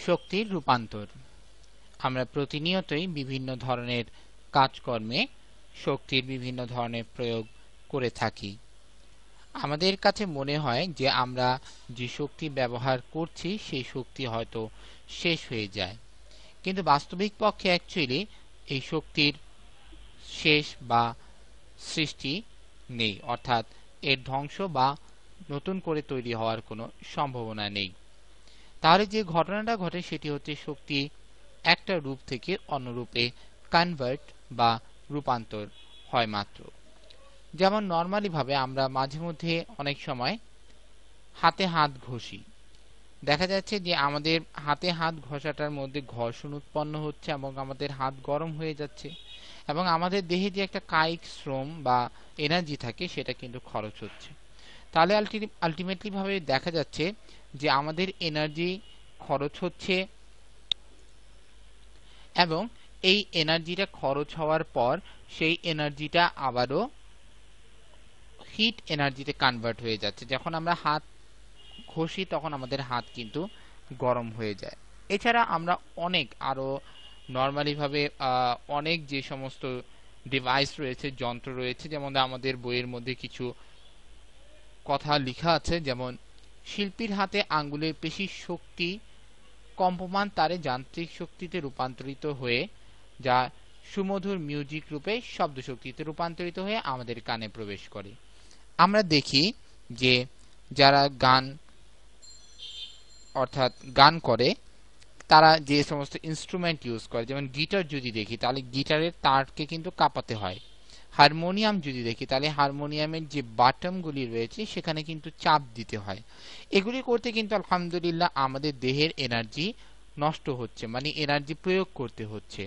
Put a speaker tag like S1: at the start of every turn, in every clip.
S1: শক্তির রূপান্তর। আমরা প্রতিনিয়তই বিভিন্ন ধরনের কাজকর্মে শক্তির বিভিন্ন ধরনের প্রয়োগ করে থাকি। আমাদের কাছে মনে হয় যে আমরা যে শক্তি ব্যবহার করছি সেই শক্তি হয়তো শেষ হয়ে যায়, কিন্তু বাস্তবিক পক্ষে অ্যাকচুয়ালি এই শক্তির শেষ বা সৃষ্টি নেই, অর্থাৎ এর ধ্বংস বা নতুন করে তৈরি হওয়ার কোনো সম্ভাবনা নেই। তাহলে যে ঘটনাটা ঘটে সেটি হচ্ছে শক্তি একটা রূপ থেকে অন্য রূপে কনভার্ট বা রূপান্তর হয় মাত্র। যেমন নর্মালি ভাবে আমরা মাঝে মধ্যে অনেক সময় হাতে হাত ঘষি, দেখা যাচ্ছে যে আমাদের হাতে হাত ঘষাটার মধ্যে ঘর্ষণ উৎপন্ন হচ্ছে এবং আমাদের হাত গরম হয়ে যাচ্ছে, এবং আমাদের দেহে যে একটা কায়িক শ্রম বা এনার্জি থাকে সেটা কিন্তু খরচ হচ্ছে। তাহলে আলটিমেটলি ভাবে দেখা যাচ্ছে যে আমাদের এনার্জি খরচ হচ্ছে, এবং এই এনার্জিটা খরচ হওয়ার পর সেই এনার্জিটা আবারও হিট এনার্জিতে কনভার্ট হয়ে যাচ্ছে। যখন আমরা হাত ঘষি তখন আমাদের হাত কিন্তু গরম হয়ে যায়। এছাড়া আমরা অনেক আরো নর্মালি ভাবে অনেক যে সমস্ত ডিভাইস রয়েছে, যন্ত্র রয়েছে, যেমন আমাদের বইয়ের মধ্যে কিছু কথা লেখা আছে, যেমন শিল্পীর হাতে আঙ্গুলের পেশির শক্তি কম্পমান তারে যান্ত্রিক শক্তিতে রূপান্তরিত হয়ে যা সুমধুর মিউজিক রূপে শব্দ শক্তিতে রূপান্তরিত হয়ে আমাদের কানে প্রবেশ করে। আমরা দেখি যে যারা গান অর্থাৎ গান করে তারা যে সমস্ত ইনস্ট্রুমেন্ট ইউজ করে, যেমন গিটার যদি দেখি তাহলে গিটারের তারকে কিন্তু কাঁপাতে হয়। হারমোনিয়াম যদি দেখি তাহলে হারমোনিয়ামের যে বাটনগুলি রয়েছে সেখানে কিন্তু চাপ দিতে হয়। এগুলি করতে কিন্তু আলহামদুলিল্লাহ আমাদের দেহের এনার্জি নষ্ট হচ্ছে, মানে এনার্জি প্রয়োগ করতে হচ্ছে,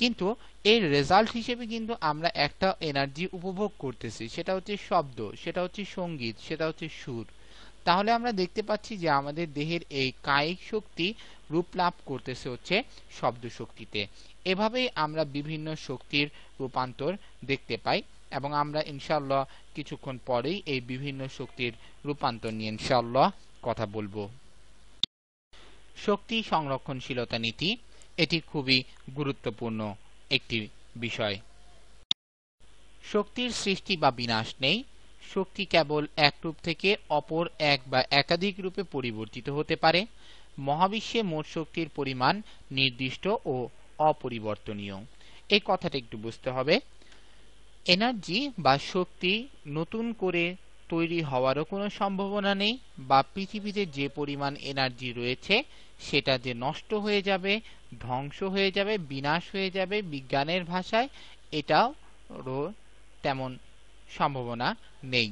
S1: কিন্তু এর রেজাল্ট হিসেবে কিন্তু আমরা একটা এনার্জি উপভোগ করতেছি, সেটা হচ্ছে শব্দ, সেটা হচ্ছে সঙ্গীত, সেটা হচ্ছে সুর। তাহলে আমরা দেখতে পাচ্ছি যে আমাদের দেহের এই কায়িক শক্তি রূপ লাভ করতেছে হচ্ছে শব্দ শক্তিতে। এভাবেই আমরা বিভিন্ন শক্তির রূপান্তর দেখতে পাই, এবং আমরা ইনশাআল্লাহ কিছুক্ষণ পরেই এই বিভিন্ন শক্তির রূপান্তর নিয়ে ইনশাআল্লাহ কথা বলবো। শক্তি সংরক্ষণশীলতা নীতি, এটি খুবই গুরুত্বপূর্ণ একটি বিষয়। শক্তির সৃষ্টি বা বিনাশ নেই, শক্তি কেবল এক রূপ থেকে অপর এক বা একাধিক রূপে পরিবর্তিত হতে পারে। মহাবিশ্বে মোট শক্তির পরিমাণ নির্দিষ্ট ও অপরিবর্তনীয়। এই কথাটা একটু বুঝতে হবে। এনার্জি বা শক্তি নতুন করে তৈরি হওয়ারও কোনো সম্ভাবনা নেই, বা পৃথিবীতে যে পরিমাণ এনার্জি রয়েছে সেটা যে নষ্ট হয়ে যাবে, ধ্বংস হয়ে যাবে, বিনাশ হয়ে যাবে, বিজ্ঞানের ভাষায় এটাও তেমন সম্ভাবনা নেই।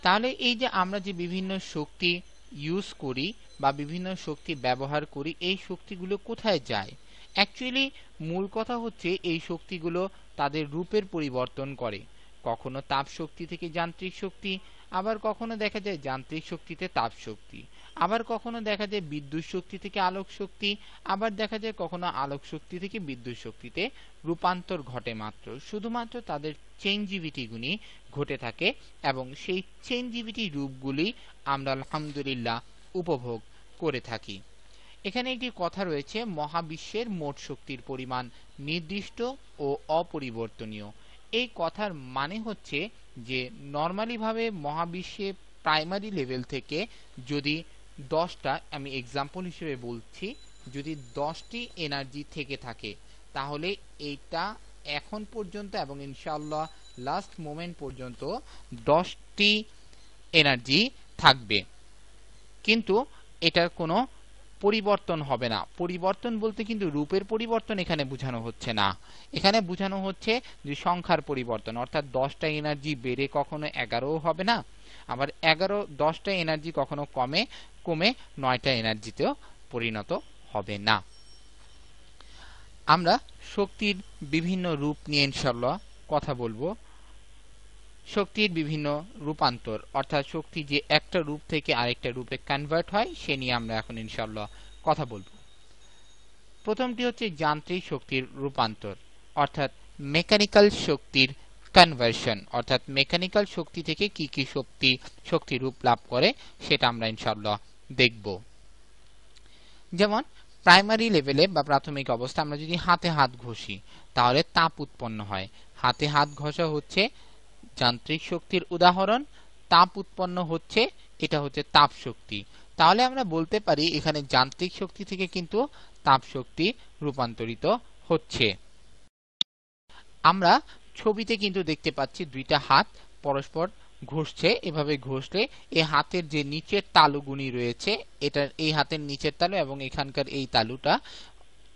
S1: তাহলে এই যে আমরা যে বিভিন্ন শক্তি ইউজ করি বা বিভিন্ন শক্তি ব্যবহার করি, এই শক্তিগুলো কোথায় যায়? অ্যাকচুয়ালি মূল কথা হচ্ছে এই শক্তিগুলো তাদের রূপের পরিবর্তন করে, কখনো তাপ শক্তি থেকে যান্ত্রিক শক্তি, আবার কখনো দেখা যায় যান্ত্রিক শক্তিতে তাপ শক্তি, আবার কখনো দেখা যায় বিদ্যুৎ শক্তি থেকে আলোক শক্তি, আবার দেখা যায় কখনো আলোক শক্তি থেকে বিদ্যুৎ শক্তিতে রূপান্তর ঘটে মাত্র, শুধুমাত্র তাদের চেঞ্জিভিটি গুলি ঘটে থাকে, এবং সেই চেঞ্জিভিটি রূপগুলি আমরা আলহামদুলিল্লাহ উপভোগ করে থাকি। এখানে একটি কথা রয়েছে, মহাবিশ্বের মোট শক্তির পরিমাণ নির্দিষ্ট ও অপরিবর্তনীয়। এই কথার মানে হচ্ছে যে নর্মালি ভাবে মহাবিশ্বে প্রাইমারি লেভেল থেকে যদি 10টা, আমি এক্সাম্পল হিসেবে বলছি, যদি 10টি এনার্জি থেকে থাকে তাহলে এইটা এখন পর্যন্ত এবং ইনশাআল্লাহ লাস্ট মোমেন্ট পর্যন্ত 10টি এনার্জি থাকবে, কিন্তু এটার কোনো পরিবর্তন হবে না। পরিবর্তন বলতে কিন্তু রূপের পরিবর্তন এখানে বোঝানো হচ্ছে না, এখানে বোঝানো হচ্ছে যে সংখ্যার পরিবর্তন, অর্থাৎ 10টা এনার্জি বেড়ে কখনো 11ও হবে না, আবার 10টা এনার্জি কখনো কমে 9টা এনার্জিতেও পরিণত হবে না। আমরা শক্তির বিভিন্ন রূপ নিয়ে ইনশাআল্লাহ কথা বলবো। শক্তির বিভিন্ন রূপান্তর, অর্থাৎ শক্তি যে একটা রূপ থেকে আরেকটা রূপে কনভার্ট হয় সে নিয়ে আমরা এখন ইনশাআল্লাহ কথা বলবো। প্রথমটি হচ্ছে যান্ত্রিক শক্তির রূপান্তর, অর্থাৎ মেকানিক্যাল শক্তির কনভার্সন, অর্থাৎ মেকানিক্যাল শক্তি থেকে কি কি শক্তি রূপ লাভ করে সেটা আমরা ইনশাআল্লাহ দেখব। যেমন প্রাইমারি লেভেলে বা প্রাথমিক অবস্থা আমরা যদি হাতে হাত ঘষি তাহলে তাপ উৎপন্ন হয়। হাতে হাত ঘষা হচ্ছে যান্ত্রিক শক্তির উদাহরণ, তাপ উৎপন্ন হচ্ছে, এটা হচ্ছে তাপ শক্তি। তাহলে আমরা বলতে পারি এখানে যান্ত্রিক শক্তি থেকে কিন্তু তাপ শক্তি রূপান্তরিত হচ্ছে। আমরা ছবিতে কিন্তু দেখতে পাচ্ছি দুইটা হাত পরস্পর ঘষছে। এভাবে ঘষলে এই হাতের যে নিচের তালুগুনি রয়েছে, এটার এই হাতের নিচের তালু এবং এখানকার এই তালুটা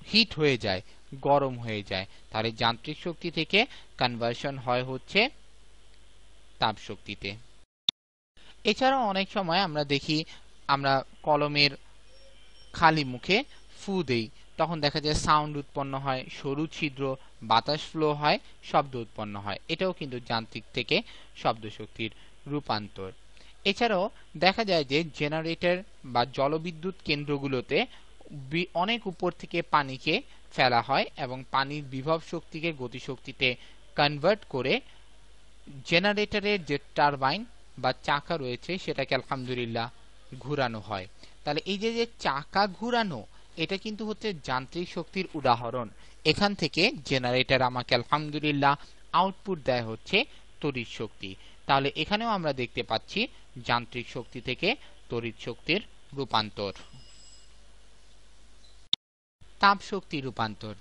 S1: হিট হয়ে যায়, গরম হয়ে যায়। তাহলে যান্ত্রিক শক্তি থেকে কনভার্সন হয় হচ্ছে তাপ শক্তিতে। এছাড়াও অনেক সময় আমরা দেখি আমরা কলমের খালি মুখে ফু দেই, তখন দেখা যায় সাউন্ড উৎপন্ন হয়, সরু ছিদ্র, বাতাস ফ্লো হয়, শব্দ উৎপন্ন হয়। এটাও কিন্তু যান্ত্রিক থেকে শব্দ শক্তির রূপান্তর। এছাড়াও দেখা যায় যে জেনারেটর বা জলবিদ্যুৎ কেন্দ্রগুলোতে অনেক উপর থেকে পানিকে ফেলা হয় এবং পানির বিভব শক্তিকে গতিশক্তিতে কনভার্ট করে জেনারেটরের যে টারবাইন বা চাকা রয়েছে সেটাকে আলহামদুলিল্লাহ ঘুরানো হয়। তাহলে এই যে চাকা ঘুরানো, এটা কিন্তু হচ্ছে যান্ত্রিক শক্তির উদাহরণ। এখান থেকে জেনারেটর আমাকে আলহামদুলিল্লাহ আউটপুট দেয় হচ্ছে তড়িৎ শক্তি। তাহলে এখানেও আমরা দেখতে পাচ্ছি যান্ত্রিক শক্তি থেকে তড়িৎ শক্তির রূপান্তর। তাপ শক্তি রূপান্তর,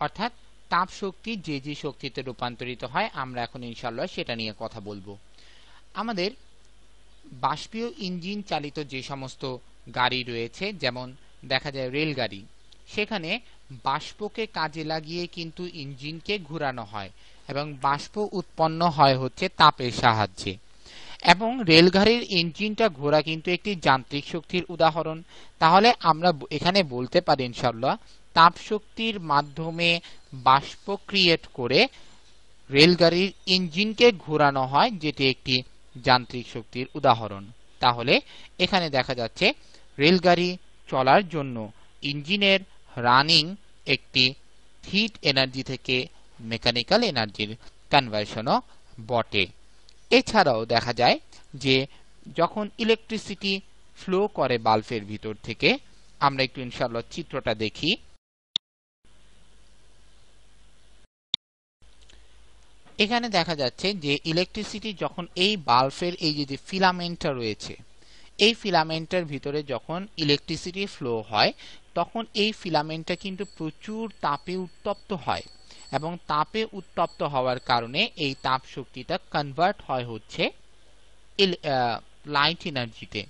S1: অর্থাৎ তাপ শক্তি যে যে শক্তিতে রূপান্তরিত হয়, আমরা এখন ইনশাআল্লাহ সেটা নিয়ে কথা বলবো। আমাদের বাষ্পীয় ইঞ্জিন চালিত যে সমস্ত গাড়ি রয়েছে, যেমন দেখা যায় রেলগাড়ি, সেখানে বাষ্পকে কাজে লাগিয়ে কিন্তু ইঞ্জিনকে ঘোরানো হয় এবং বাষ্প উৎপন্ন হয় হচ্ছে তাপের সাহায্যে। এবং রেলগাড়ির ইঞ্জিনটা ঘোরা কিন্তু একটি যান্ত্রিক শক্তির উদাহরণ। তাহলে আমরা এখানে বলতে পারি ইনশাআল্লাহ তাপ শক্তির মাধ্যমে বাষ্প ক্রিয়েট করে রেলগাড়ির ইঞ্জিনকে ঘোরানো হয়, যেটি একটি যান্ত্রিক শক্তির উদাহরণ। তাহলে এখানে দেখা যাচ্ছে রেলগাড়ি চলার জন্য ইঞ্জিনের রানিং একটি হিট এনার্জি থেকে মেকানিক্যাল এনার্জির কনভার্সনও বটে। এছাড়াও দেখা যায় যে যখন ইলেকট্রিসিটি ফ্লো করে বাল্বের ভিতর থেকে, আমরা একটু ইনশাআল্লাহ চিত্রটা দেখি। এখানে দেখা যাচ্ছে যে ইলেকট্রিসিটি যখন এই বাল্বের এই যে ফিলামেন্টটা রয়েছে, এই ফিলামেন্টের ভিতরে যখন ইলেকট্রিসিটি ফ্লো হয়, তখন এই ফিলামেন্টটা কিন্তু প্রচুর তাপে উত্তপ্ত হয় এবং তাপে উত্তপ্ত হওয়ার কারণে এই তাপ শক্তিটা কনভার্ট হয় হচ্ছে লাইট এনার্জিতে।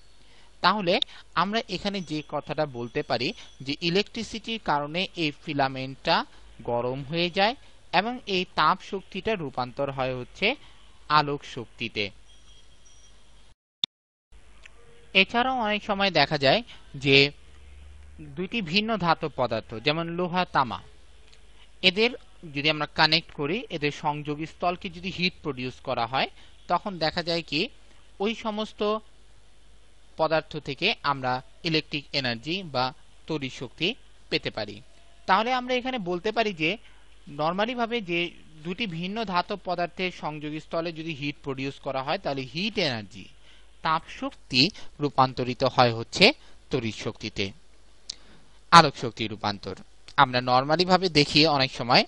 S1: তাহলে আমরা এখানে যে কথাটা বলতে পারি যে ইলেকট্রিসিটির কারণে এই ফিলামেন্টটা গরম হয়ে যায় এবং এই তাপ শক্তিটা রূপান্তর হয় হচ্ছে আলোক শক্তিতে। এছাড়াও অনেক সময় দেখা যায় যে দুইটি ভিন্ন ধাতব পদার্থ, যেমন লোহা তামা, এদের যদি আমরা কানেক্ট করি, এদের সংযোগী স্থলকে যদি হিট প্রডিউস করা হয়, তখন দেখা যায় কি ওই সমস্ত পদার্থ থেকে আমরা ইলেকট্রিক এনার্জি বা তড়িৎ শক্তি পেতে পারি। তাহলে আমরা এখানে বলতে পারি যে নরমালি ভাবে যে দুটি ভিন্ন ধাতব পদার্থের সংযোগী স্থলে যদি হিট প্রডিউস করা হয়, তাহলে হিট এনার্জি, তাপ শক্তি রূপান্তরিত হয় হচ্ছে তড়িৎ শক্তিতে। আলোক শক্তি রূপান্তর আমরা নরমালি ভাবে দেখি অনেক সময়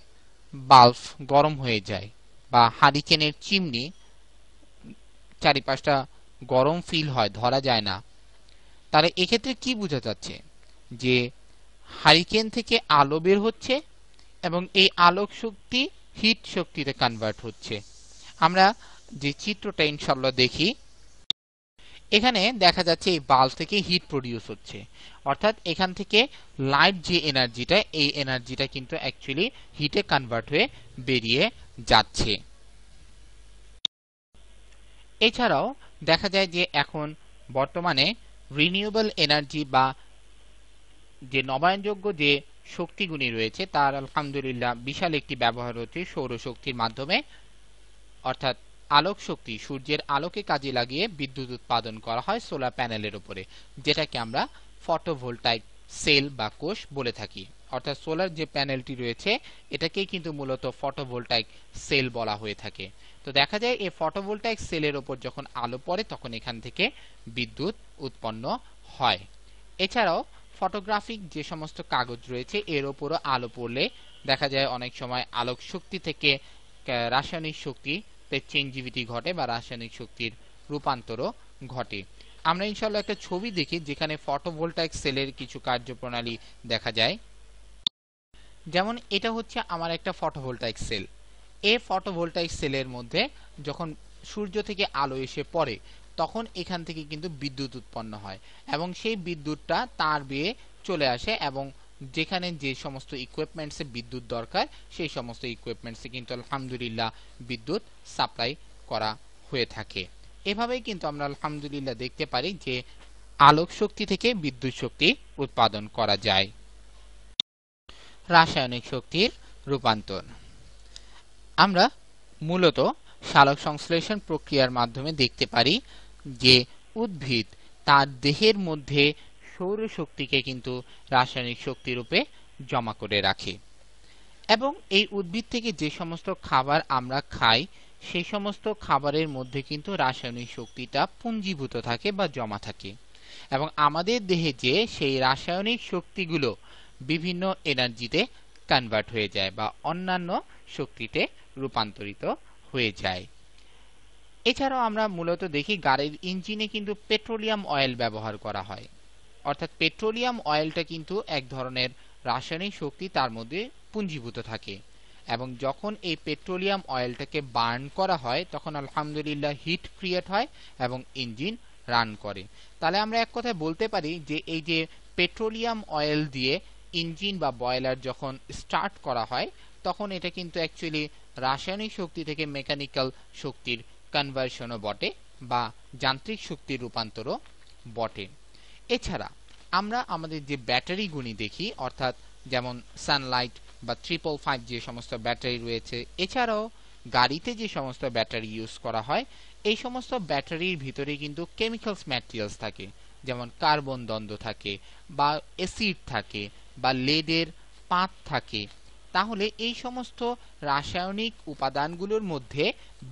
S1: বাল্ব গরম হয়ে যায় বা হারিকেনের চিমনি চারিপাশটা গরম ফিল হয়, ধরা যায় না। তাহলে এক্ষেত্রে কি বোঝা যাচ্ছে যে হারিকেন থেকে আলো বের হচ্ছে এবং এই আলোক শক্তি হিট শক্তিতে কনভার্ট হচ্ছে। আমরা যে চিত্রটা ইনশাআল্লাহ দেখি, এখানে দেখা যাচ্ছে এই বাল্ব থেকে হিট প্রডিউস হচ্ছে, অর্থাৎ এখান থেকে লাইট যে এনার্জিটা, এই এনার্জিটা কিন্তু অ্যাকচুয়ালি হিটে কনভার্ট হয়ে বেরিয়ে যাচ্ছে। এছাড়াও দেখা যায় যে এখন বর্তমানে রিনিউয়েবল এনার্জি বা যে নবায়নযোগ্য যে শক্তিগুলি রয়েছে, তার আলহামদুলিল্লাহ বিশাল একটি ব্যবহার হচ্ছে সৌরশক্তির মাধ্যমে, অর্থাৎ আলোক শক্তি সূর্যের আলোকে কাজে লাগিয়ে বিদ্যুৎ উৎপাদন করা হয় সোলার প্যানেলের উপরে, যেটাকে আমরা ফটোভোল্টাইক সেল বা কোষ বলে থাকি। অর্থাৎ সোলার যে প্যানেলটি রয়েছে, এটাকেই কিন্তু মূলত ফটোভোল্টাইক সেল বলা হয়ে থাকে। তো দেখা যায় এই ফটোভোল্টাইক সেলের উপর যখন আলো পড়ে, তখন এখান থেকে বিদ্যুৎ উৎপন্ন হয়। এছাড়াও ফটোগ্রাফিক যে সমস্ত কাগজ রয়েছে এর উপরও আলো পড়লে দেখা যায় অনেক সময় আলোক শক্তি থেকে রাসায়নিক শক্তিতে চেঞ্জিভিটি ঘটে বা রাসায়নিক শক্তির রূপান্তরও ঘটে। আমরা ইনশাআল্লাহ একটা ছবি দেখি যেখানে ফটোভোল্টাইক সেলের কিছু কার্যপ্রণালী দেখা যায়। যেমন এটা হচ্ছে আমার একটা ফটোভোল্টাইক সেল। এই ফটোভোল্টাইক সেলের মধ্যে যখন সূর্য থেকে আলো এসে পড়ে তখন এখান থেকে কিন্তু বিদ্যুৎ উৎপন্ন হয় এবং সেই বিদ্যুৎটা তার বেয়ে চলে আসে এবং যেখানে যে সমস্ত ইকুইপমেন্টসে বিদ্যুৎ দরকার সেই সমস্ত ইকুইপমেন্টসে কিন্তু আলহামদুলিল্লাহ বিদ্যুৎ সাপ্লাই করা হয়ে থাকে। এভাবেই কিন্তু আমরা আলহামদুলিল্লাহ দেখতে পারি যে আলোক শক্তি থেকে বিদ্যুৎ শক্তি উৎপাদন করা যায়। রাসায়নিক শক্তির রূপান্তর আমরা মূলত সালোক সংশ্লেষণ প্রক্রিয়ার মাধ্যমে দেখতে পারি যে উদ্ভিদ তার দেহের মধ্যে সৌর শক্তিকে কিন্তু রাসায়নিক শক্তি রূপে জমা করে রাখে এবং এই উদ্ভিদ থেকে যে সমস্ত খাবার আমরা খাই সেই সমস্ত খাবারের মধ্যে কিন্তু রাসায়নিক শক্তিটা পুঞ্জীভূত থাকে বা জমা থাকে এবং আমাদের দেহে যে সেই রাসায়নিক শক্তিগুলো বিভিন্ন এনার্জিতে কনভার্ট হয়ে যায় বা অন্যান্য শক্তিতে রূপান্তরিত হয়ে যায়। এছাড়াও আমরা মূলত দেখি গাড়ির ইঞ্জিনে কিন্তু পেট্রোলিয়াম অয়েল ব্যবহার করা হয়, অর্থাৎ পেট্রোলিয়াম অয়েলটা কিন্তু এক ধরনের রাসায়নিক শক্তি তার মধ্যে পুঞ্জীভূত থাকে এবং যখন এই পেট্রোলিয়াম অয়েলটাকে বার্ন করা হয় তখন আলহামদুলিল্লাহ হিট ক্রিয়েট হয় এবং ইঞ্জিন রান করে। তাহলে আমরা এক কথায় বলতে পারি যে এই যে পেট্রোলিয়াম অয়েল দিয়ে ইঞ্জিন বা বয়লার যখন স্টার্ট করা হয় তখন এটা কিন্তু অ্যাকচুয়ালি রাসায়নিক শক্তি থেকে মেকানিক্যাল শক্তির কনভার্সনও বটে বা যান্ত্রিক শক্তির রূপান্তরও বটে। এছাড়া আমরা আমাদের যে ব্যাটারি গুণী দেখি, অর্থাৎ যেমন সানলাইট বা 555 যে সমস্ত ব্যাটারি রয়েছে, এছাড়াও গাড়িতে যে সমস্ত ব্যাটারি ইউজ করা হয় এই সমস্ত ব্যাটারির ভিতরে কিন্তু কেমিক্যালস ম্যাটেরিয়ালস থাকে, যেমন কার্বন দ্বন্দ্ব থাকে বা অ্যাসিড থাকে বা লেডের পাত থাকে। তাহলে এই সমস্ত রাসায়নিক উপাদানগুলোর মধ্যে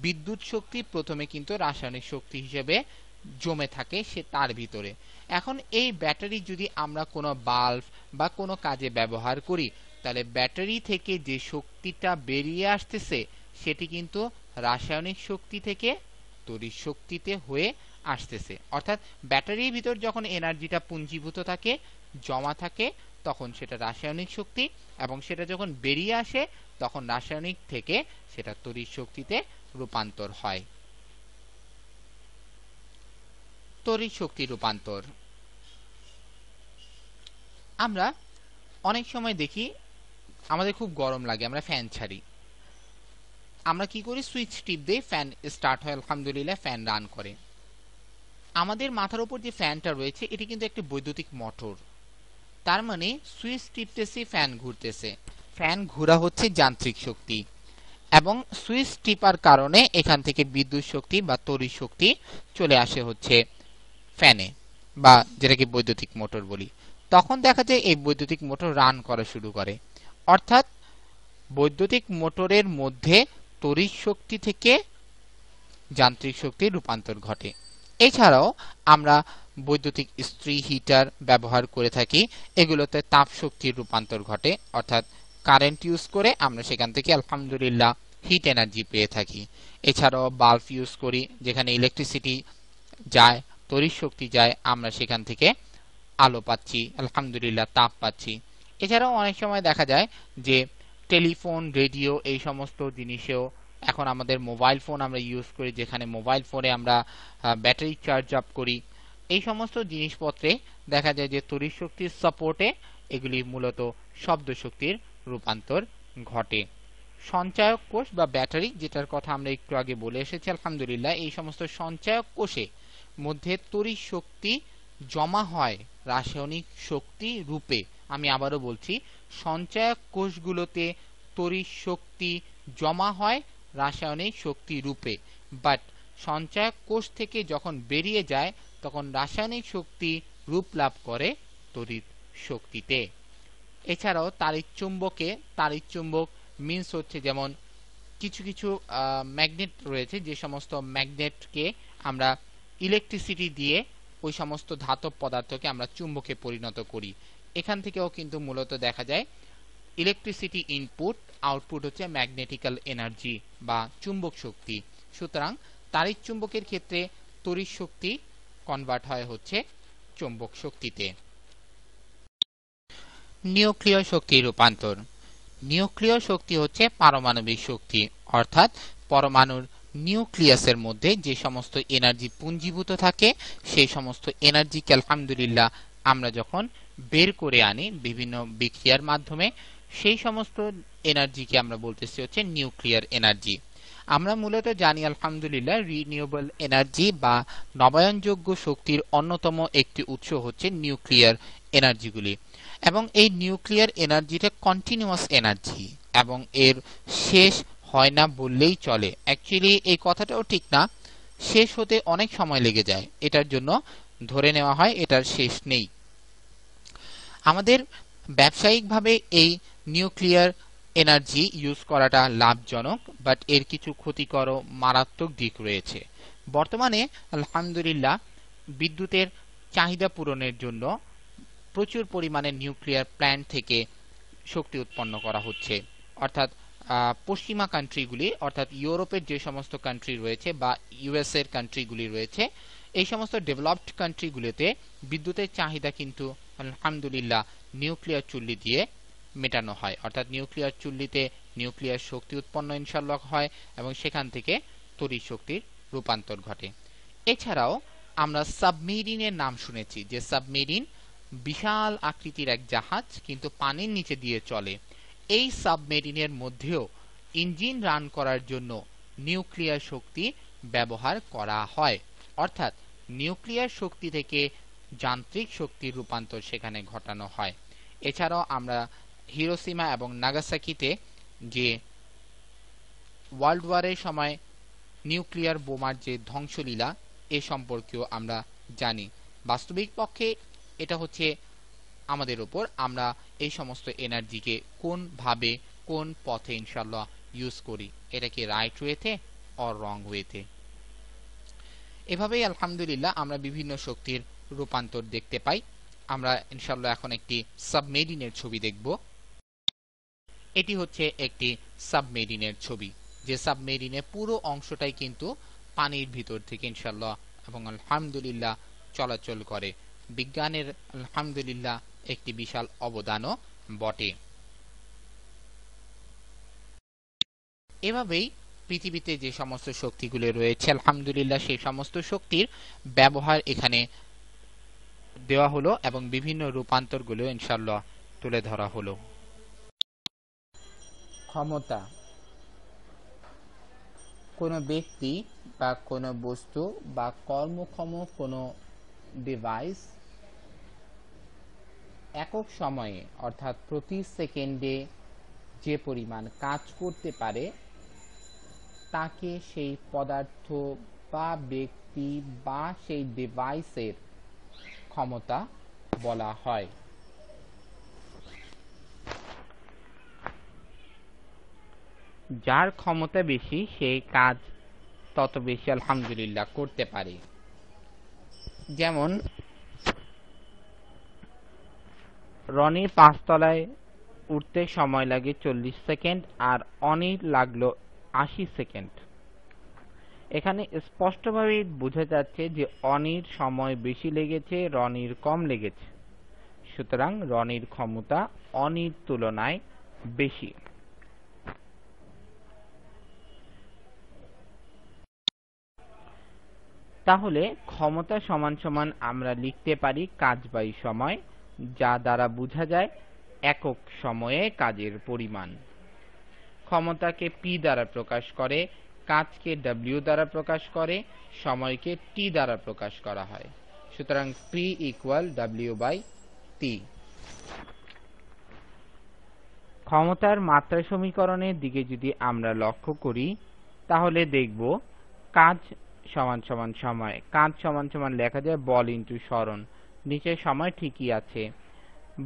S1: বিদ্যুৎ শক্তি প্রথমে কিন্তু রাসায়নিক শক্তি হিসেবে জমে থাকে সে তার ভিতরে। এখন এই ব্যাটারি যদি আমরা কোনো বাল্ব বা কোনো কাজে ব্যবহার করি তাহলে ব্যাটারি থেকে যে শক্তিটা বেরিয়ে আসতেছে সেটি কিন্তু রাসায়নিক শক্তি থেকে তড়িৎ শক্তিতে হয়ে আসতেছে, অর্থাৎ ব্যাটারির ভিতর যখন এনার্জিটা পুঞ্জীভূত থাকে জমা থাকে তখন সেটা রাসায়নিক শক্তি এবং সেটা যখন বেরিয়ে আসে তখন রাসায়নিক থেকে সেটা তড়িৎ শক্তিতে রূপান্তর হয়। তড়িৎ শক্তি রূপান্তর আমরা অনেক সময় দেখি আমাদের খুব গরম লাগে, আমরা ফ্যান ছাড়ি, আমরা কি করি সুইচ টিপ দিয়ে ফ্যান স্টার্ট হয়, আলহামদুলিল্লাহ ফ্যান রান করে। আমাদের মাথার উপর যে ফ্যানটা রয়েছে এটি কিন্তু একটি বৈদ্যুতিক মোটর, তার মানে সুইচ টিপতেছি ফ্যান ঘুরতেছে, ফ্যান ঘোরা হচ্ছে যান্ত্রিক শক্তি এবং সুইচ টিপার কারণে এখান থেকে বিদ্যুৎ শক্তি বা তড়িৎ শক্তি চলে আসে হচ্ছে ফ্যানে বা যেটাকে বৈদ্যুতিক মোটর বলি। তখন দেখা যায় এই বৈদ্যুতিক মোটর রান করা শুরু করে, অর্থাৎ বৈদ্যুতিক মোটরের মধ্যে তড়িৎ শক্তি থেকে যান্ত্রিক শক্তির রূপান্তর ঘটে। এছাড়াও আমরা বৈদ্যুতিক ইস্ত্রি হিটার ব্যবহার করে থাকি, এগুলোতে তাপ শক্তির রূপান্তর ঘটে, অর্থাৎ কারেন্ট ইউজ করে আমরা সেখান থেকে আলহামদুলিল্লাহ হিট এনার্জি পেয়ে থাকি। এছাড়াও বাল্ব ইউজ করি যেখানে ইলেকট্রিসিটি যায়, তড়িৎ শক্তি যায়, আমরা সেখান থেকে আলো পাচ্ছি, আলহামদুলিল্লাহ তাপ পাচ্ছি। এছাড়াও অনেক সময় দেখা যায় যে টেলিফোন রেডিও এই সমস্ত জিনিসেও এখন আমাদের মোবাইল ফোন আমরা ইউজ করি যেখানে মোবাইল ফোনে আমরা ব্যাটারি চার্জ আপ করি, এই সমস্ত জিনিসপত্রে দেখা যায় যে তড়িৎ শক্তির সাপোর্টে এগুলি মূলত শব্দ শক্তির রূপান্তর ঘটে। সঞ্চায়ক কোষ বা ব্যাটারি যেটার কথা আমরা একটু আগে বলে এসেছি আলহামদুলিল্লাহ, এই সমস্ত সঞ্চায়ক কোষে মধ্যে তড়িৎ শক্তি জমা হয় রাসায়নিক শক্তি রূপে। আমি আবারও বলছি, সঞ্চায়ক কোষগুলোতে তড়িৎ শক্তি জমা হয় রাসায়নিক শক্তি রূপে, বাট সঞ্চায়ক কোষ থেকে যখন বেরিয়ে যায় তখন রাসায়নিক শক্তি রূপ লাভ করে তড়িৎ শক্তিতে। এছাড়াও তাড়িৎ চুম্বক মিন্স হচ্ছে যেমন কিছু কিছু ম্যাগনেট রয়েছে, যে সমস্ত ম্যাগনেটকে আমরা ইলেকট্রিসিটি দিয়ে ওই সমস্ত ধাতব পদার্থকে আমরা চুম্বকে পরিণত করি, এখান থেকেও কিন্তু মূলত দেখা যায় ইলেকট্রিসিটি ইনপুট, আউটপুট হচ্ছে ম্যাগনেটিক্যাল এনার্জি বা চুম্বক শক্তি। সুতরাং তাড়িৎ চুম্বকের ক্ষেত্রে তড়িৎ শক্তি কনভার্ট হয় হচ্ছে চুম্বক শক্তিতে। নিউক্লিয় শক্তি রূপান্তর। নিউক্লিয় শক্তি হচ্ছে পারমাণবিক শক্তি, অর্থাৎ পরমাণুর নিউক্লিয়াসের মধ্যে যে সমস্ত এনার্জি পুঞ্জীভূত থাকে সেই সমস্ত এনার্জিকে আলহামদুলিল্লাহ আমরা যখন বের করে আনি বিভিন্ন বিক্রিয়ার মাধ্যমে, সেই সমস্ত এনার্জিকে আমরা বলতেছি হচ্ছে নিউক্লিয়ার এনার্জি। আমরা মূলত জানি আলহামদুলিল্লাহ রিনিউয়েবল এনার্জি বা নবায়নযোগ্য শক্তির অন্যতম একটি উৎস হচ্ছে নিউক্লিয়ার এনার্জিগুলি, এবং এই নিউক্লিয়ার এনার্জিটা কন্টিনিউয়াস এনার্জি এবং এর শেষ হয় না বললেই চলে। অ্যাকচুয়ালি এই কথাটাও ঠিক না, শেষ হতে অনেক সময় লেগে যায়, এটার জন্য ধরে নেওয়া হয় এটার শেষ নেই। আমাদের ব্যবসায়িকভাবে এই নিউক্লিয়ার এনার্জি ইউজ করাটা লাভজনক, বাট এর কিছু ক্ষতিকর ও মারাত্মক দিক রয়েছে। বর্তমানে আলহামদুলিল্লাহ বিদ্যুতের চাহিদা পূরণের জন্য প্রচুর পরিমাণে নিউক্লিয়ার প্ল্যান্ট থেকে শক্তি উৎপন্ন করা হচ্ছে, অর্থাৎ পশ্চিমা কান্ট্রিগুলি, অর্থাৎ ইউরোপের যে সমস্ত কান্ট্রি রয়েছে বা ইউএস এর কান্ট্রিগুলি রয়েছে, এই সমস্ত ডেভেলপড কান্ট্রিগুলিতে বিদ্যুতের চাহিদা কিন্তু আলহামদুলিল্লাহ নিউক্লিয়ার চুল্লি দিয়ে মেটানো হয়, অর্থাৎ নিউক্লিয়ার চুল্লিতে নিউক্লিয়ার শক্তি উৎপন্ন ইনশাআল্লাহ হয় এবং সেখান থেকে তড়িৎ শক্তির রূপান্তর ঘটে। এছাড়াও আমরা সাবমেরিনের নাম শুনেছি, যে সাবমেরিন বিশাল আকৃতির এক জাহাজ কিন্তু পানির নিচে দিয়ে চলে। এই সাবমেরিনের মধ্যেও ইঞ্জিন রান করার জন্য নিউক্লিয়ার শক্তি ব্যবহার করা হয়, অর্থাৎ নিউক্লিয়ার শক্তি থেকে যান্ত্রিক শক্তির রূপান্তর সেখানে ঘটানো হয়। এছাড়াও আমরা হিরোশিমা এবং নাগাসাকিতে যে ওয়ার্ল্ড ওয়ারের সময় নিউক্লিয়ার বোমার যে ধ্বংসলীলা এ সম্পর্কেও আমরা জানি। বাস্তবিক পক্ষে এটা হচ্ছে আমাদের উপর, আমরা এই সমস্ত এনার্জিকে কোন ভাবে কোন পথে ইনশাআল্লাহ ইউজ করি, এটা কি রাইট ওয়েতে অর রং ওয়েতে। এভাবেই আলহামদুলিল্লাহ আমরা বিভিন্ন শক্তির রূপান্তর দেখতে পাই। আমরা ইনশাআল্লাহ এখন একটি সাবমেরিনের ছবি দেখব। এটি হচ্ছে একটি সাবমেরিনের ছবি, যে সাবমেরিনের পুরো অংশটাই কিন্তু পানির ভিতর থেকে ইনশাআল্লাহ এবং আলহামদুলিল্লাহ চলাচল করে। বিজ্ঞানের আলহামদুলিল্লাহ একটি বিশাল অবদানও বটে। এভাবেই পৃথিবীতে যে সমস্ত শক্তিগুলো রয়েছে আলহামদুলিল্লাহ সেই সমস্ত শক্তির ব্যবহার এখানে দেওয়া হলো এবং বিভিন্ন রূপান্তরগুলো ইনশাআল্লাহ তুলে ধরা হলো। ক্ষমতা। কোনো ব্যক্তি বা কোনো বস্তু বা কর্মক্ষম কোনো ডিভাইস একক সময়ে অর্থাৎ প্রতি সেকেন্ডে যে পরিমাণ কাজ করতে পারে তাকে সেই পদার্থ বা ব্যক্তি বা সেই ডিভাইসের ক্ষমতা বলা হয়। যার ক্ষমতা বেশি সেই কাজ তত বেশি আলহামদুলিল্লাহ করতে পারে। যেমন রনির 5 তলায় উঠতে সময় লাগে 40 সেকেন্ড আর অনির লাগলো 80 সেকেন্ড। এখানে স্পষ্টভাবে বোঝা যাচ্ছে যে অনির সময় বেশি লেগেছে, রনির কম লেগেছে, সুতরাং রনির ক্ষমতা অনির তুলনায় বেশি। তাহলে ক্ষমতা সমান সমান আমরা লিখতে পারি কাজ বাই সময়, যা দ্বারা বোঝা যায় একক সময়ে কাজের পরিমাণ। ক্ষমতাকে পি দ্বারা প্রকাশ করে, কাজকে ডব্লিউ দ্বারা প্রকাশ করে, সময়কে টি দ্বারা প্রকাশ করা হয়। সুতরাং P equal W by T. ক্ষমতার মাত্রা সমীকরণের দিকে যদি আমরা লক্ষ্য করি তাহলে দেখব কাজ সমান সমান সময়। কাজ সমান সমান লেখা যায় বল ইন্টু সরণ, নিচে সময় ঠিকই আছে।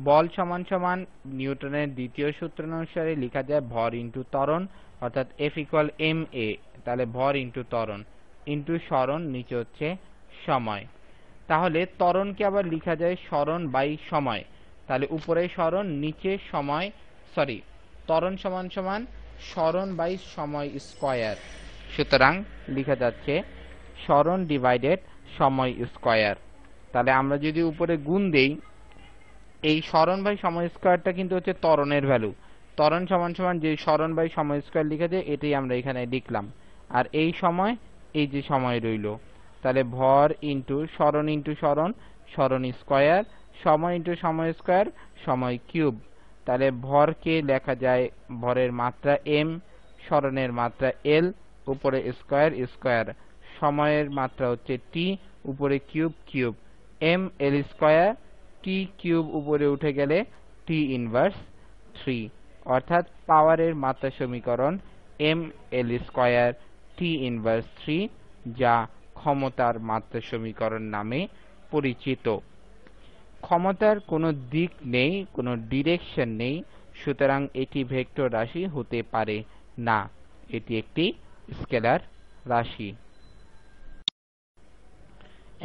S1: বল সমান সমান নিউটনের দ্বিতীয় সূত্র অনুসারে লেখা যায় ভর ইন্টু ত্বরণ, অর্থাৎ এফ ইকুয়াল এম এ, তাহলে ভর ইন্টু ত্বরণ ইন্টু সরণ, নিচে হচ্ছে সময়। তাহলে ত্বরণকে আবার লেখা যায় সরণ বাই সময়, তাহলে উপরে সরণ, নিচে সময়, সরি ত্বরণ সমান সমান সরণ বাই সময় স্কয়ার। সুতরাং লেখা যাচ্ছে সরণ ডিভাইডেড সময় স্কয়ার। তাহলে আমরা যদি উপরে গুণ দেই, এই সরণ বাই সময় স্কয়ারটা কিন্তু হচ্ছে ত্বরণের ভ্যালু। ত্বরণ সমান সমান যে সরণ বাই সময় স্কয়ার লিখে যায়, এটাই আমরা এখানে লিখলাম। আর এই সময়, এই যে সময় রইল, তাহলে ভর ইন্টু সরণ সরণ স্কয়ার, সময় ইন্টু সময় স্কয়ার, সময় কিউব। তাহলে ভরকে লেখা যায় ভরের মাত্রা এম, সরণের মাত্রা এল, উপরে স্কয়ার স্কয়ার, সময়ের মাত্রা হচ্ছে টি, উপরে cube cube, M L square, T cube উপরে উঠে গেলে টি ইনভার্স 3, অর্থাৎ পাওয়ারের মাত্রা সমীকরণ M L square T inverse 3, যা ক্ষমতার মাত্রা সমীকরণ নামে পরিচিত। ক্ষমতার কোনো দিক নেই, কোনো ডিরেকশন নেই, সুতরাং এটি ভেক্টর রাশি হতে পারে না, এটি একটি স্কেলার রাশি।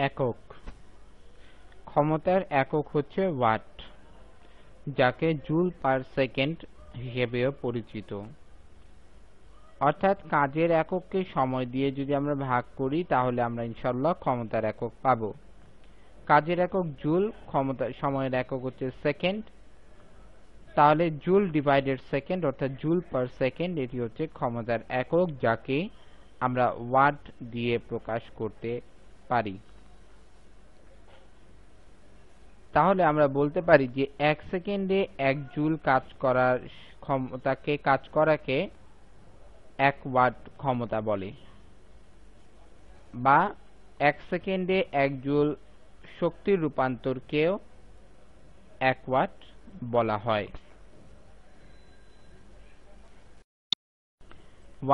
S1: একক, ক্ষমতার একক হচ্ছে ওয়াট, যাকে জুল পার সেকেন্ড হিসেবেও পরিচিত। অর্থাৎ কাজের একককে সময় দিয়ে যদি আমরা ভাগ করি, তাহলে আমরা ইনশাআল্লাহ ক্ষমতার একক পাব। কাজের একক জুল, ক্ষমতা সময়ের একক হচ্ছে সেকেন্ড, তাহলে জুল ডিভাইডেড সেকেন্ড অর্থাৎ জুল পার সেকেন্ড, এটি হচ্ছে ক্ষমতার একক, যাকে আমরা ওয়াট দিয়ে প্রকাশ করতে পারি। তাহলে আমরা বলতে পারি যে 1 সেকেন্ডে 1 জুল কাজ করার ক্ষমতাকে, কাজ করাকে 1 ওয়াট ক্ষমতা বলে, বা 1 সেকেন্ডে 1 জুল শক্তির রূপান্তরকেও 1 ওয়াট বলা হয়।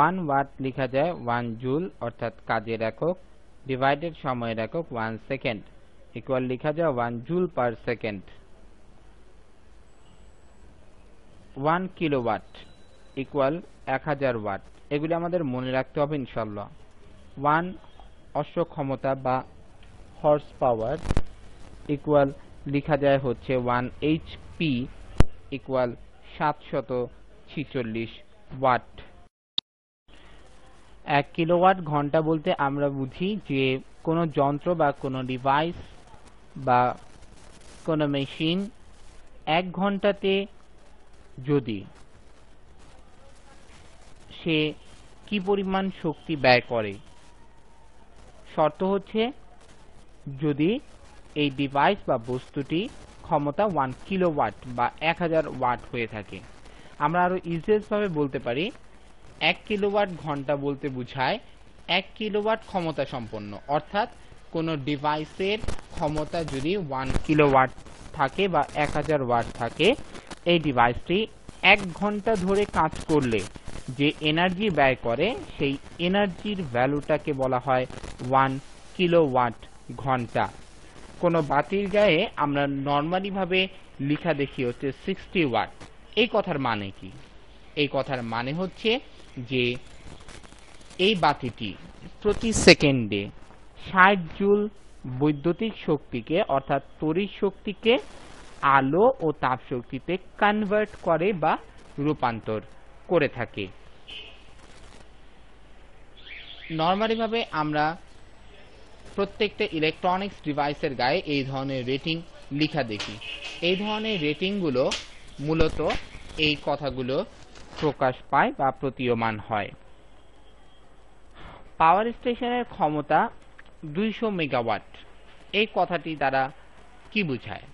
S1: 1 ওয়াট লেখা যায় 1 জুল অর্থাৎ কাজের একক, ডিভাইডেড সময়ের একক 1 সেকেন্ড, ইকুয়াল লেখা যায় 1 joule per second. 1 kilowatt equal 1000 watt. এগুলি আমাদের মনে রাখতে হবে ইনশাআল্লাহ। 1 অশ্ব ক্ষমতা বা হর্স পাওয়ার ইকুয়াল লেখা যায় হচ্ছে 1 এইচপি ইকুয়াল 746 ওয়াট। 1 কিলোওয়াট ঘন্টা বলতে আমরা বুঝি যে কোনো যন্ত্র বা কোনো ডিভাইস বা কোনো মেশিন 1 ঘন্টাতে যদি সে কি পরিমাণ শক্তি ব্যয় করে, শর্ত হচ্ছে যদি এই ডিভাইস বা বস্তুটি ক্ষমতা 1 কিলোওয়াট বা 1000 ওয়াট হয়ে থাকে। আমরা আরো ইজিয়েস্ট ভাবে বলতে পারি 1 কিলোওয়াট ঘন্টা বলতে বোঝায় 1 কিলোওয়াট ক্ষমতা সম্পন্ন, অর্থাৎ কোনো ডিভাইসের ক্ষমতা যদি 1 কিলোওয়াট থাকে বা 1000 ওয়াট থাকে, এই ডিভাইসটি 1 ঘন্টা ধরে কাজ করলে যে এনার্জি ব্যয় করে, সেই এনার্জির ভ্যালুটাকে বলা হয় 1 কিলোওয়াট ঘন্টা। কোনো বাতির গায়ে আমরা নরমালি ভাবে লেখা দেখি হচ্ছে 60 ওয়াট। এই কথার মানে কি? এই কথার মানে হচ্ছে যে এই বাতিটি প্রতি সেকেন্ডে 60 জুল বৈদ্যুতিক শক্তিকে অর্থাৎ তড়িৎ শক্তিকে আলো ও তাপ শক্তিতে কনভার্ট করে বা রূপান্তর করে থাকে। নরমালি ভাবে আমরা প্রত্যেকটা ইলেকট্রনিক্স ডিভাইসের গায়ে এই ধরনের রেটিং লেখা দেখি। এই ধরনের রেটিংগুলো মূলত এই কথাগুলো প্রকাশ পায় বা প্রতীয়মান হয়। পাওয়ার স্টেশনের ক্ষমতা 200 মেগাওয়াট। এই কথাটি দ্বারা কি বোঝায়?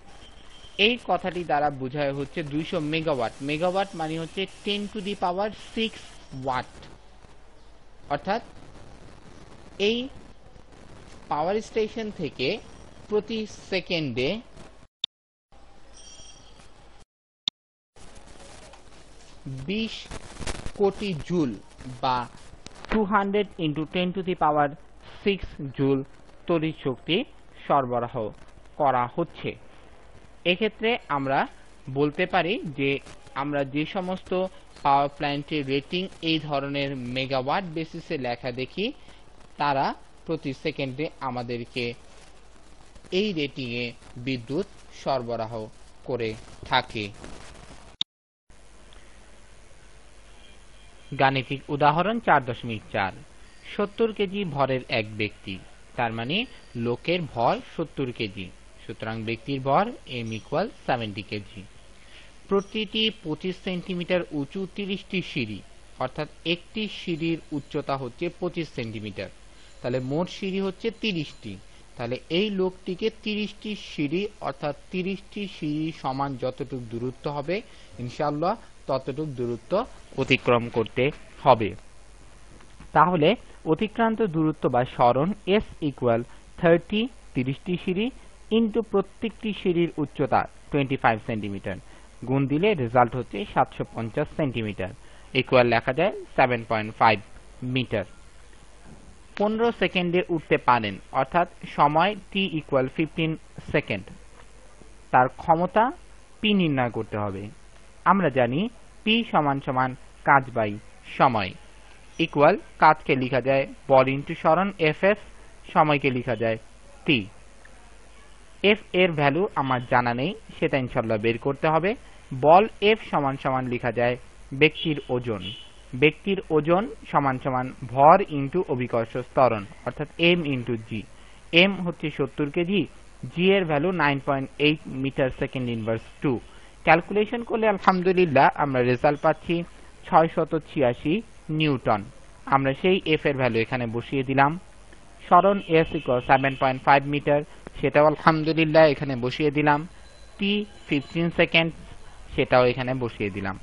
S1: এই কথাটি দ্বারা বোঝায় হচ্ছে 200 মেগাওয়াট। মেগাওয়াট মানে হচ্ছে 10 টু দি পাওয়ার 6 ওয়াট। অর্থাৎ এই পাওয়ার স্টেশন থেকে প্রতি সেকেন্ডে 20 কোটি জুল বা 200 into 10 to the power 6 joule তড়িৎ শক্তি সরবরাহ করা হচ্ছে। এক্ষেত্রে আমরা বলতে পারি যে আমরা যে সমস্ত পাওয়ার প্ল্যান্টের রেটিং এই ধরনের মেগাওয়াট বেসিসে লেখা দেখি, তারা প্রতি সেকেন্ডে আমাদেরকে এই রেটিংয়ে বিদ্যুৎ সরবরাহ করে থাকে। গাণিতিক উদাহরণ 4.4 70 কেজি ভরের এক ব্যক্তি, তার মানে লোকের ভর 70 কেজি, সুতরাং ব্যক্তির ভর m = 70 কেজি। প্রতিটি 25 সেন্টিমিটার উঁচু 30টি সিঁড়ি, অর্থাৎ একটি সিঁড়ির উচ্চতা হচ্ছে 25 সেন্টিমিটার, তাহলে মোট সিঁড়ি হচ্ছে 30টি। তাহলে এই লোকটিকে 30টি সিঁড়ি অর্থাৎ 30টি সিঁড়ি সমান যতটুকু দূরত্ব হবে ইনশাআল্লাহ ততটুকু দূরত্ব অতিক্রম করতে হবে। তাহলে অতিক্রান্ত দূরত্ব বা সরণ s = 30টি সিঁড়ি ইনটু প্রত্যেকটি সিঁড়ির উচ্চতা 25 সেন্টিমিটার, গুণ দিলে রেজাল্ট হচ্ছে 750 সেন্টিমিটার, ইকুয়াল লেখা যায় 7.5 মিটার। 15 সেকেন্ডে উঠতে পারেন, অর্থাৎ সময় t = 15 সেকেন্ড, তার ক্ষমতা p নির্ণয় করতে হবে। আমরা জানি p = কাজ বাই সময়, ইকুয়াল কাজকে লেখা যায় বল ইনটু সরণ fs, সময়কে লেখা যায় t। f এর ভ্যালু আমার জানা নেই, সেটা ইনশাআল্লাহ বের করতে হবে। বল f = লেখা যায় ব্যক্তির ওজন, ব্যক্তির ওজন = ভর ইনটু অভিকর্ষ ত্বরণ, অর্থাৎ m ইনটু g। m হচ্ছে 70 কেজি, g এর value 9.8 metre second inverse 2। Calculation করলে আলহামদুলিল্লাহ আমরা রেজাল্ট পাচ্ছি 686 নিউটন। আমরা সেই f এর ভ্যালু এখানে বসিয়ে দিলাম। সরণ s = 7.5 মিটার, সেটাও আলহামদুলিল্লাহ এখানে বসিয়ে দিলাম। t 15 সেকেন্ড, সেটাও এখানে বসিয়ে দিলাম।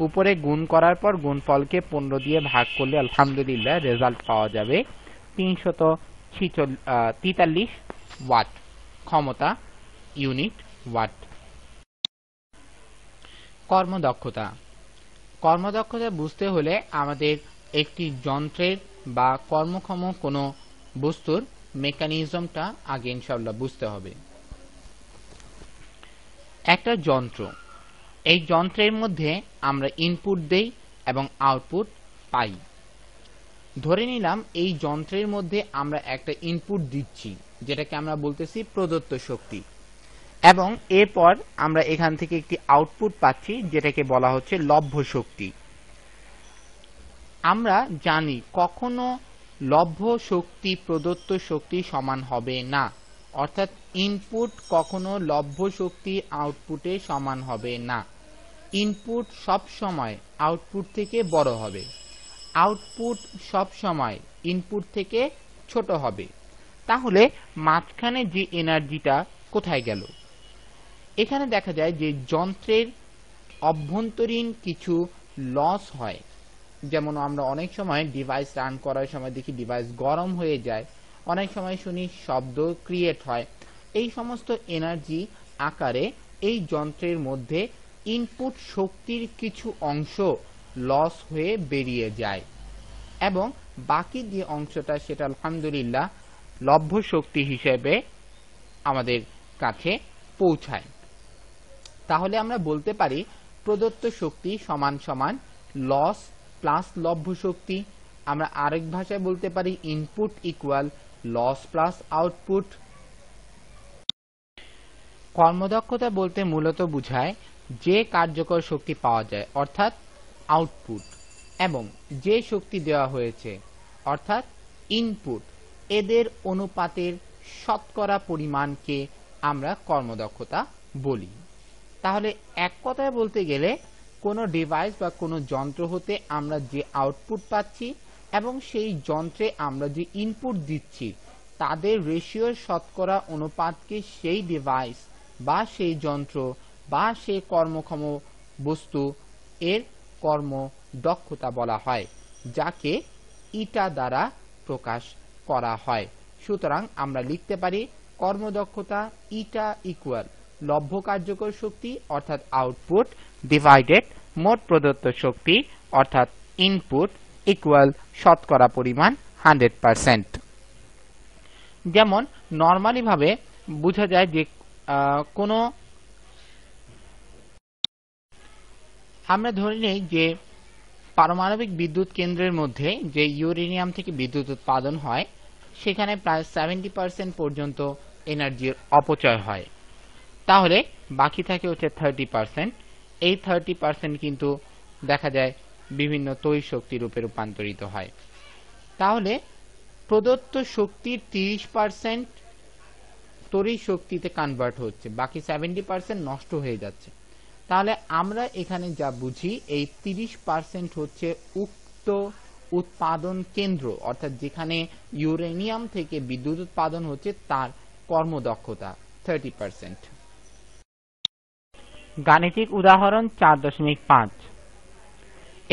S1: উপরে গুণ করার পর গুণফলকে 15 দিয়ে ভাগ করলে আলহামদুলিল্লাহ রেজাল্ট পাওয়া যাবে 343 ওয়াট, ক্ষমতা ইউনিট ওয়াট। কর্মদক্ষতা। কর্মদক্ষতা বুঝতে হলে আমাদের একটি যন্ত্রের বা কর্মক্ষম কোনো বস্তুর মেকানিজমটা আগে ইনশাআল্লাহ বুঝতে হবে। একটা যন্ত্র, এই যন্ত্রের মধ্যে আমরা ইনপুট দেই এবং আউটপুট পাই। ধরে নিলাম এই যন্ত্রের মধ্যে আমরা একটা ইনপুট দিচ্ছি, যেটাকে আমরা বলতেছি প্রদত্ত শক্তি, এবং এরপর আমরা এখান থেকে একটি আউটপুট পাচ্ছি যেটাকে বলা হচ্ছে লভ্য শক্তি। আমরা জানি কখনো লভ্য শক্তি প্রদত্ত শক্তি সমান হবে না, অর্থাৎ ইনপুট কখনো লভ্য শক্তি আউটপুটে সমান হবে না। ইনপুট সব সময় আউটপুট থেকে বড় হবে, আউটপুট সব সময় ইনপুট থেকে ছোট হবে। তাহলে মাঝখানে যে এনার্জিটা কোথায় গেল? এখানে দেখা যায় যে যন্ত্রের অভ্যন্তরীণ কিছু লস হয়, যেমন আমরা অনেক সময় ডিভাইস রান করার সময় দেখি ডিভাইস গরম হয়ে যায়, অনেক সময় শুনি শব্দ ক্রিয়েট হয়। এই সমস্ত এনার্জি আকারে এই যন্ত্রের মধ্যে ইনপুট শক্তির কিছু অংশ লস হয়ে বেরিয়ে যায় এবং বাকি যে অংশটা সেটা আলহামদুলিল্লাহ লভ্য শক্তি হিসেবে আমাদের কাছে পৌঁছায়। তাহলে আমরা বলতে পারি প্রদত্ত শক্তি সমান সমান লস প্লাস লভ্য শক্তি। আমরা আরেক ভাষায় বলতে পারি input equal loss plus output. কর্মদক্ষতা বলতে মূলত বোঝায় যে কার্যকর শক্তি পাওয়া যায় অর্থাৎ আউটপুট, এবং যে শক্তি দেওয়া হয়েছে অর্থাৎ ইনপুট, এদের অনুপাতের শতকরা পরিমাণকে আমরা কর্মদক্ষতা বলি। তাহলে এক কথায় বলতে গেলে কোনো ডিভাইস বা কোনো যন্ত্র হতে আমরা যে আউটপুট পাচ্ছি এবং সেই যন্ত্রে আমরা যে ইনপুট দিচ্ছি তাদের রেশিওর শতকরা অনুপাতকে সেই ডিভাইস বা সেই যন্ত্র বা সেই কর্মক্ষম বস্তু এর কর্মদক্ষতা বলা হয়, যাকে ইটা দ্বারা প্রকাশ করা হয়। সুতরাং আমরা লিখতে পারি কর্মদক্ষতা ইটা ইকুয়াল লভ্য কার্যকর শক্তি অর্থাৎ আউটপুট ডিভাইডেড মোট প্রদত্ত শক্তি অর্থাৎ ইনপুট ইকুয়াল শতকরা পরিমাণ 100%। যেমন নরমালি ভাবে বোঝা যায় যে কোনো আমরা ধরে নেই যে পারমাণবিক বিদ্যুৎ কেন্দ্রের মধ্যে যে ইউরেনিয়াম থেকে বিদ্যুৎ উৎপাদন হয় সেখানে প্রায় 70% পর্যন্ত এনার্জির অপচয় হয়। তাহলে বাকি থাকে হচ্ছে 30%। এই 30% কিন্তু দেখা যায় বিভিন্ন তড়িৎ শক্তি রূপে রূপান্তরিত হয়। তাহলে প্রদত্ত শক্তির 30% তড়িৎ শক্তিতে কনভার্ট হচ্ছে, বাকি 70% নষ্ট হয়ে যাচ্ছে। তাহলে আমরা এখানে যা বুঝি, এই 30% হচ্ছে উক্ত উৎপাদন কেন্দ্র, অর্থাৎ যেখানে ইউরেনিয়াম থেকে বিদ্যুৎ উৎপাদন হচ্ছে তার কর্মদক্ষতা 30%। গাণিতিক উদাহরণ 4.5।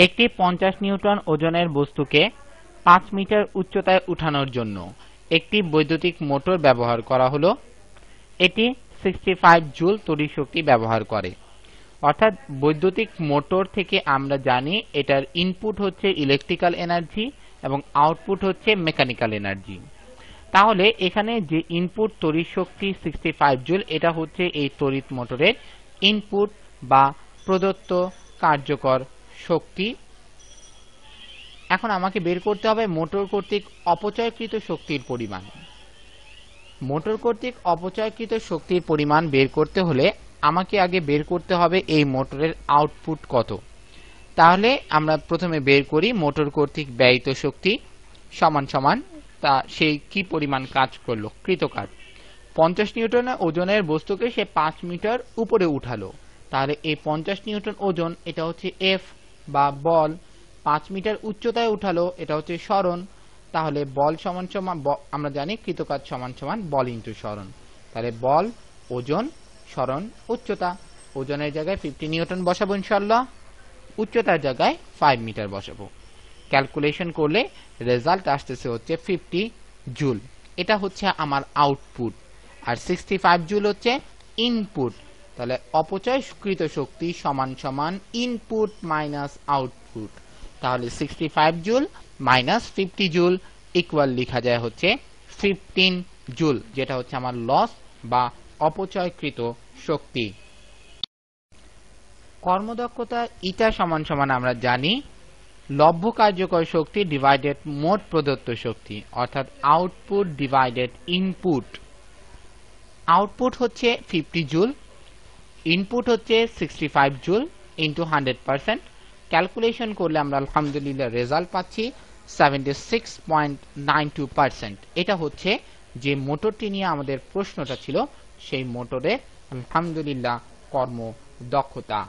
S1: একটি 50 নিউটন ওজনের বস্তুকে 5 মিটার উচ্চতায় উঠানোর জন্য একটি বৈদ্যুতিক মোটর ব্যবহার করা হলো। এটি 65 জুল তড়িৎ শক্তি ব্যবহার করে। অর্থাৎ বৈদ্যুতিক মোটর থেকে আমরা জানি এটার ইনপুট হচ্ছে ইলেকট্রিক্যাল এনার্জি এবং আউটপুট হচ্ছে মেকানিক্যাল এনার্জি। তাহলে এখানে যে ইনপুট তড়িৎ শক্তি 65 জুল, এটা হচ্ছে এই তড়িৎ মোটরের ইনপুট বা প্রদত্ত কার্যকর শক্তি। এখন আমাকে বের করতে হবে মোটর কর্তৃক অপচয়কৃত শক্তির পরিমাণ। মোটর কর্তৃক অপচয়কৃত শক্তির পরিমাণ বের করতে হলে আমাকে আগে বের করতে হবে এই মোটরের আউটপুট কত। তাহলে আমরা প্রথমে বের করি মোটর কর্তৃক ব্যয়িত শক্তি সমান সমান তা সেই কি পরিমাণ কাজ করলো, কৃতকাজ। 50 নিউটন ওজনের বস্তুকে সে 5 মিটার উপরে উঠালো। তাহলে এই 50 নিউটন ওজন, এটা হচ্ছে এফ বা বল। 5 মিটার উচ্চতায় উঠালো, এটা হচ্ছে সরণ। তাহলে বল সমান সমান, আমরা জানি কৃতকাজ সমান সমান বল ইন্টু সরণ। তাহলে বল, ওজন, সরণ, উচ্চতা। ওজনের জায়গায় 50 নিউটন বসাবো ইনশাআল্লাহ, উচ্চতার জায়গায় 5 মিটার বসাবো। ক্যালকুলেশন করলে রেজাল্ট আসতেছে হচ্ছে 50 জুল। এটা হচ্ছে আমার আউটপুট, আর 65 জুল হচ্ছে ইনপুট। তাহলে অপচয়কৃত শক্তি সমান সমান ইনপুট মাইনাস আউটপুট। তাহলে 65 জুল মাইনাস 50 জুল ইকুয়াল লেখা যায় হচ্ছে 15 জুল, যেটা হচ্ছে আমার লস বা অপচয়কৃত শক্তি। কর্মদক্ষতা ইটা সমান সমান আমরা জানি লব্ধ কার্যকর শক্তি ডিভাইডেড মোট প্রদত্ত শক্তি, অর্থাৎ আউটপুট ডিভাইডেড ইনপুট। আউটপুট হচ্ছে 50 জুল, ইনপুট হচ্ছে 65 জুল ইন্টু 100%। ক্যালকুলেশন করলে আমরা আলহামদুলিল্লাহ রেজাল্ট পাচ্ছি 76.92%। এটা হচ্ছে যে মোটরটি নিয়ে আমাদের প্রশ্নটা ছিল সেই মোটরের আলহামদুলিল্লাহ কর্মদক্ষতা।